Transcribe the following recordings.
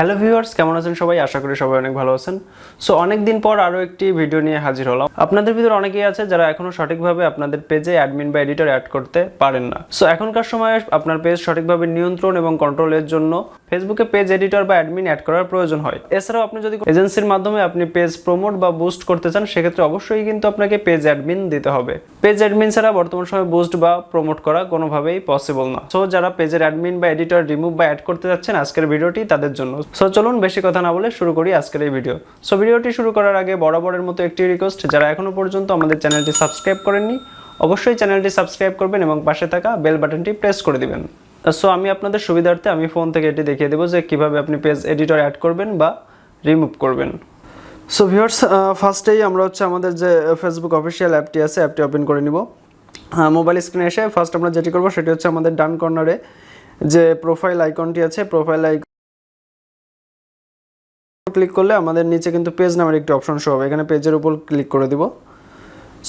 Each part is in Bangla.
হ্যালো ভিউয়ার্স, কেমন আছেন সবাই? আশা করি সবাই অনেক ভালো আছেন। সো অনেক দিন পর আরও একটি ভিডিও নিয়ে হাজির হলাম। আপনাদের ভিতরে অনেকেই আছে যারা এখনো সঠিকভাবে আপনাদের পেজে অ্যাডমিন বা এডিটর অ্যাড করতে পারেন না। সো এখনকার সময়ে আপনার পেজ সঠিকভাবে নিয়ন্ত্রণ এবং কন্ট্রোলের জন্য ফেসবুকে পেজ এডিটর বা অ্যাডমিন অ্যাড করার প্রয়োজন হয়। এছাড়াও আপনি যদি এজেন্সির মাধ্যমে আপনি পেজ প্রমোট বা বুস্ট করতে চান, সেক্ষেত্রে অবশ্যই কিন্তু আপনাকে পেজ অ্যাডমিন দিতে হবে। পেজ অ্যাডমিন ছাড়া বর্তমান সময়ে বুস্ট বা প্রমোট করা কোনোভাবেই পসিবল না। সো যারা পেজের অ্যাডমিন বা এডিটর রিমুভ বা অ্যাড করতে যাচ্ছেন, আজকের ভিডিওটি তাদের জন্য। সো চলুন বেশি কথা না বলে শুরু করি আজকের এই ভিডিও। সো ভিডিওটি শুরু করার আগে বরাবরের মতো একটি রিকোয়েস্ট, যারা এখনো পর্যন্ত আমাদের চ্যানেলটি সাবস্ক্রাইব করেননি, অবশ্যই চ্যানেলটি সাবস্ক্রাইব করবেন এবং পাশে থাকা বেল বাটনটি প্রেস করে দিবেন। সো আমি আপনাদের সুবিধার্থে আমি ফোন থেকে এটি দেখিয়ে দেবো যে কিভাবে আপনি পেজ এডিটর অ্যাড করবেন বা রিমুভ করবেন। সো ভিউয়ার্স, ফার্স্টেই আমরা আমাদের যে ফেসবুক অফিসিয়াল অ্যাপটি আছে, অ্যাপটি ওপেন করে নিব। মোবাইল স্ক্রিনে এসে ফার্স্ট আমরা যেটি করব সেটি হচ্ছে আমাদের ডান কর্নারে যে প্রোফাইল আইকনটি আছে, প্রোফাইল আইকন ক্লিক করলে আমাদের নিচে কিন্তু পেজ নামের একটি অপশন শো হবে। এখানে পেজের উপর ক্লিক করে দিব।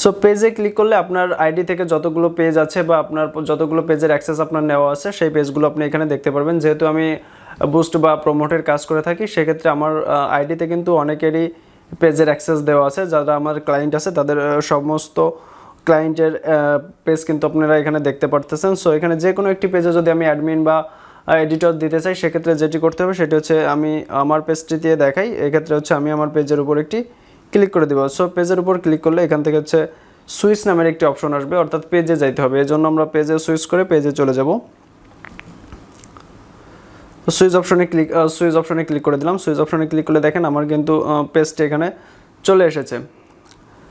সো পেজে ক্লিক করলে আপনার আইডি থেকে যতগুলো পেজ আছে বা আপনার যতগুলো পেজের অ্যাক্সেস আপনার নেওয়া আছে, সেই পেজগুলো আপনি এখানে দেখতে পারবেন। যেহেতু আমি বুস্ট বা প্রমোটের কাজ করে থাকি, সেক্ষেত্রে আমার আইডিতে কিন্তু অনেকেরই পেজের অ্যাক্সেস দেওয়া আছে। যারা আমার ক্লায়েন্ট আছে তাদের সমস্ত ক্লায়েন্টের পেজ কিন্তু আপনারা এখানে দেখতে পারতেছেন। সো এখানে যে কোনো একটি পেজে যদি আমি অ্যাডমিন বা এডিটর দিতে চাই, সেক্ষেত্রে যেটি করতে হবে সেটি হচ্ছে আমি আমার পেজটি দিয়ে দেখাই। এক্ষেত্রে আমি আমার পেজের উপর একটি ক্লিক করে দেবো। সো পেজের উপর ক্লিক করলে এখান থেকে সুইচ নামের একটি অপশন আসবে, অর্থাৎ পেজে যাইতে হবে। এই জন্য আমরা পেজে সুইচ করে পেজে চলে যাব। সুইচ অপশনে ক্লিক করে দিলাম। সুইচ অপশনে ক্লিক করলে দেখেন আমার কিন্তু পেজটি এখানে চলে এসেছে।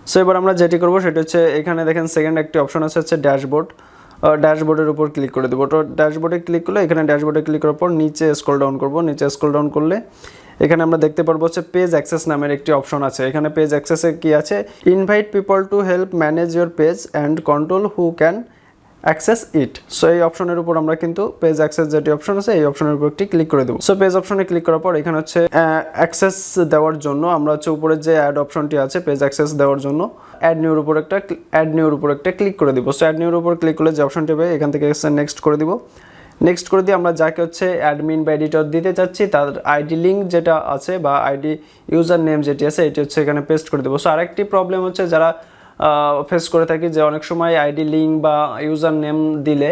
সো এবার আমরা যেটি করব সেটি এখানে দেখেন সেকেন্ড একটি অপশন আছে ড্যাশবোর্ড। ড্যাশবোর্ডের উপর ক্লিক করে দেবো। তো ড্যাশবোর্ডে ক্লিক করলে এখানে ড্যাশবোর্ডে ক্লিক করার পর নিচে স্ক্রল ডাউন করব। নিচে স্ক্রল ডাউন করলে এখানে আমরা দেখতে পারবো পেজ অ্যাক্সেস নামের একটি অপশন আছে। এখানে পেজ অ্যাক্সেসে কি আছে, invite people to help manage your page and control who can access it. So এই অপশনের উপর আমরা কিন্তু পেজ অ্যাক্সেস যেটি অপশন আছে, এই অপশনের উপর একটি ক্লিক করে দেবো। সো পেজ অপশনে ক্লিক করার পর এখানে অ্যাক্সেস দেওয়ার জন্য আমরা উপরে যে অ্যাড অপশনটি আছে পেজ অ্যাক্সেস দেওয়ার জন্য অ্যাড নিউর উপর একটা ক্লিক করে দিব। সো অ্যাড নিউর উপর ক্লিক করলে যে অপশনটি হবে এখান থেকে নেক্সট করে দিব। নেক্সট করে দিয়ে আমরা যাকে অ্যাডমিন বা এডিটর দিতে চাচ্ছি তার আইডি লিঙ্ক যেটা আছে বা আইডি ইউজার নেম যেটি আছে এটি এখানে পেস্ট করে দেবো। সো আরেকটি প্রবলেম যারা ফেস করে থাকি যে অনেক সময় আইডি লিঙ্ক বা ইউজার নেম দিলে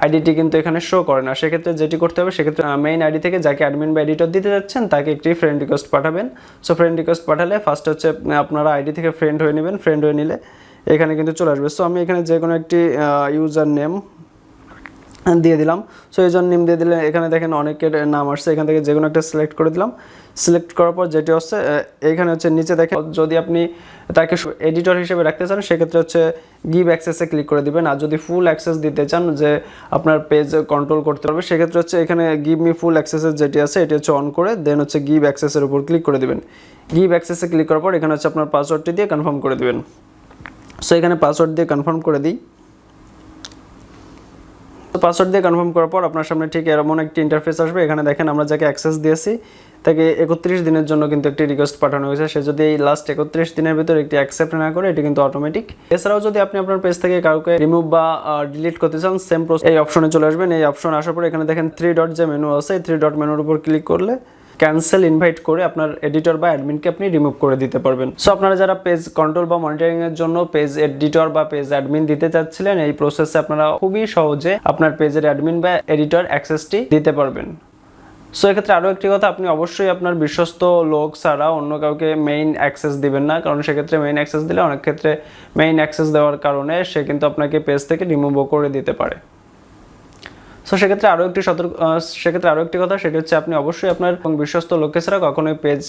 আইডিটি কিন্তু এখানে শো করে না। সেক্ষেত্রে যেটি করতে হবে, সেক্ষেত্রে মেইন আইডি থেকে যাকে অ্যাডমিন বা এডিটর দিতে যাচ্ছেন তাকে একটি ফ্রেন্ড রিকোয়েস্ট পাঠাবেন। সো ফ্রেন্ড রিকোয়েস্ট পাঠালে ফার্স্ট আপনারা আইডি থেকে ফ্রেন্ড হয়ে নেবেন। ফ্রেন্ড হয়ে নিলে এখানে কিন্তু চলে আসবে। সো আমি এখানে যে কোনো একটি ইউজার নেম দিয়ে দিলাম। সো ইউজার নেম দিয়ে দিলে এখানে দেখেন অনেকের নাম আসছে, এখান থেকে যে কোনো একটা সিলেক্ট করে দিলাম। সিলেক্ট করার পর যেটি এখানে নিচে দেখেন যদি আপনি তাকে এডিটর হিসেবে রাখতে চান, সেক্ষেত্রে গিভ অ্যাক্সেসে ক্লিক করে দিবেন। আর যদি ফুল অ্যাক্সেস দিতে চান যে আপনার পেজ কন্ট্রোল করতে পারবে, সেক্ষেত্রে এখানে গিভ মি ফুল অ্যাক্সেসের যেটি আছে এটি অন করে দেন গিভ অ্যাক্সেসের উপর ক্লিক করে দিবেন। গিভ অ্যাক্সেসে ক্লিক করার পর এখানে আপনার পাসওয়ার্ডটি দিয়ে কনফার্ম করে দিবেন। সো এখানে পাসওয়ার্ড দিয়ে কনফার্ম করে দিই। পাসওয়ার্ড দিয়ে কনফার্ম করার পর আপনার সামনে ঠিক এমন একটি ইন্টারফেস আসবে। এখানে দেখেন আমরা যাকে অ্যাক্সেস দিয়েছি তাকে 31 দিনের জন্য কিন্তু একটি রিকোয়েস্ট পাঠানো হয়েছে। সে যদি এই লাস্ট 31 দিনের ভিতরে একটি অ্যাকসেপ্ট না করে, এটি কিন্তু অটোমেটিক। এছাড়াও যদি আপনি আপনার পেজ থেকে কাউকে রিমুভ বা ডিলিট করতে চান, সেম প্রসেস এই অপশনে চলে আসবেন। এই অপশন আসার পর এখানে দেখেন 3 ডট যে মেনু আছে, এই 3 ডট মেনুর উপর ক্লিক করলে ক্যান্সেল ইনভাইট করে আপনার এডিটর বা অ্যাডমিনকে আপনি রিমুভ করে দিতে পারবেন। সো আপনারা যারা পেজ কন্ট্রোল বা মনিটরিং এর জন্য পেজ এডিটর বা পেজ অ্যাডমিন দিতে চাচ্ছিলেন, এই প্রসেসে আপনারা খুবই সহজে আপনার পেজের অ্যাডমিন বা এডিটর অ্যাক্সেসটি দিতে পারবেন। সো এক্ষেত্রে আরও একটি কথা, আপনি অবশ্যই আপনার বিশ্বস্ত লোক ছাড়া অন্য কাউকে মেইন অ্যাক্সেস দিবেন না, কারণ সেক্ষেত্রে মেইন অ্যাক্সেস দিলে অনেক ক্ষেত্রে মেইন অ্যাক্সেস দেওয়ার কারণে সে কিন্তু আপনাকে পেজ থেকে রিমুভও করে দিতে পারে। সো সেক্ষেত্রে আরও একটি কথা, সেটি আপনি অবশ্যই আপনার বিশ্বস্ত লোকের ছাড়া কখনোই পেজ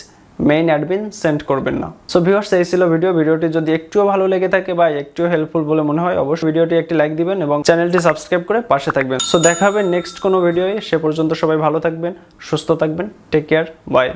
মেইন অ্যাডমিন সেন্ড করবেন না। সো ভিউয়ার্স, এই ছিল ভিডিওটি যদি একটুও ভালো লেগে থাকে বা একটুও হেল্পফুল বলে মনে হয়, অবশ্যই ভিডিওটি একটি লাইক দিবেন এবং চ্যানেলটি সাবস্ক্রাইব করে পাশে থাকবেন। সো দেখা হবে নেক্সট কোনো ভিডিওয়ে। সে পর্যন্ত সবাই ভালো থাকবেন, সুস্থ থাকবেন। Take care, by.